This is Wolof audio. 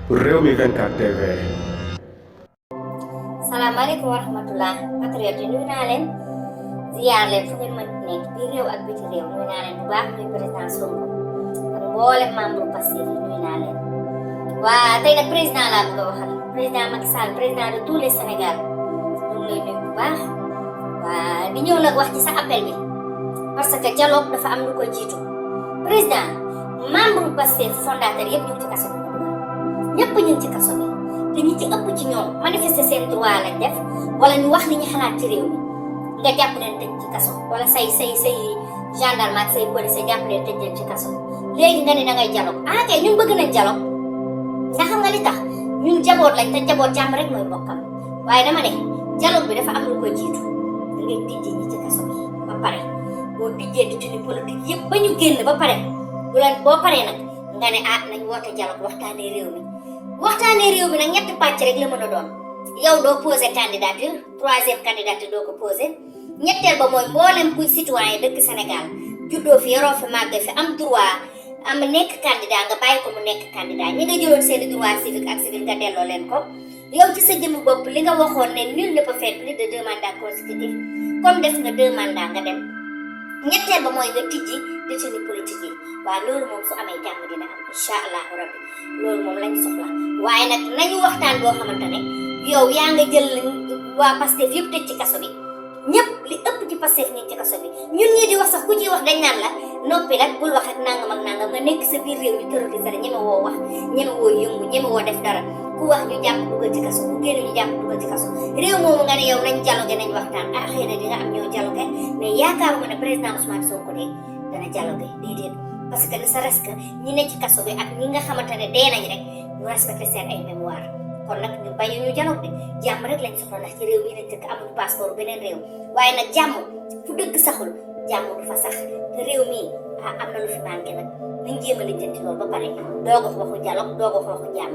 Rewmi 24 TV. salaamaaleykum wa rahmatullah patriote yi nuyu naa leen ziyaar leen fu ngeen mën nekk biir réew ak biti réew nuyu naa leen bu baax nuyu président Sonko ak mboolem membre Pastef yi nuyu naa leen waa tey nag président laa bëgg a waxal président Macky Sall président de tous les Sénégal ñu ngi lay nuyu bu baax waa di ñëw nag wax ci sa appel bi parce que dialogue dafa am lu ko jiitu président membre Pastef fondateur yëpp ñu ngi ci kaso bi ñëpp ñu ngi ci kaso bi te ñi ci ëpp ci ñoom manifester seen droit lañ def wala ñu wax li ñu xalaat ci réew mi nga jàpp leen tëj ci kaso wala say gendarme ak say police jàpp leen tëj leen ci kaso léegi nga ne da ngay dialogue kay ñun bëgg nañ dialogue nga xam nga li tax ñun jaboot lañ te jaboot jàmm rek mooy mbokkam waaye dama ne dialogue bi dafa am lu ko jiitu da ngay tijji ñi ci kaso bi ba pare boo tijjee détenu politique yëpp ba ñu génn ba pare boo paree nag nga ne nañ woote dialogue waxtaanee réew mi nag ñetti pàcc rek la mën a doon yow doo poser candidature troisième candidature doo ko poser ñetteel ba mooy mboolem kuy citoyen dëkk Sénégal juddoo fi yoroo fi màggee fi am droit am nekk candidat nga bàyyi ko mu nekk candidat ñi nga jëloon seeni droit civique ak civil nga delloo leen ko yow ci sa jëmmu bopp li nga waxoon ne nul ne peut faire plus de 2 mandats consécutifs comme def nga 2 mandats nga dem ñetteel ba mooy nga tijji détenu politique yi waaw loolu moom su amee jàmm dina am incha allahu rabbi loolu moom lañ soxla waaye nag nañu waxtaan boo xamante ne yow yaa nga jël waa Pastef yëpp tëj ci kaso bi ñëpp li ëpp ci Pastef ñi ci kaso bi ñun ñii di wax sax ku ciy wax dañ naan la noppi nag bul wax ak nangam ak nangam nga nekk sa biir réew ñu terrorisé la ñeme woo wax ñeme woo yëngu ñeme woo def dara ku wax ñu jàpp dugal ci kaso ku génn ñu jàpp dugal ci kaso réew moomu nga ne yow nañ dialogue nañ waxtaan xëy na di nga am ñoo dialogue mais yaakaaruma ne président Ousmane Sonko de dana dialogue déedéet parce que ne serait-ce que ñi ne ci kaso bi ak ñi nga xamante ne dee nañ rek ñu respecté seen ay mémoire kon nag ñu bañu ñu dialogue de jàmm rek lañ soxla ndax ci réew yi lañ dëkk amuñu passeport beneen réew waaye nag jàmm fu dëgg saxul jàmm du fa sax te réew mii am na lu fi manqué nag nañ jéem a lijjanti loolu ba pare doo ko waxu dialogue doo ko waxu jàmm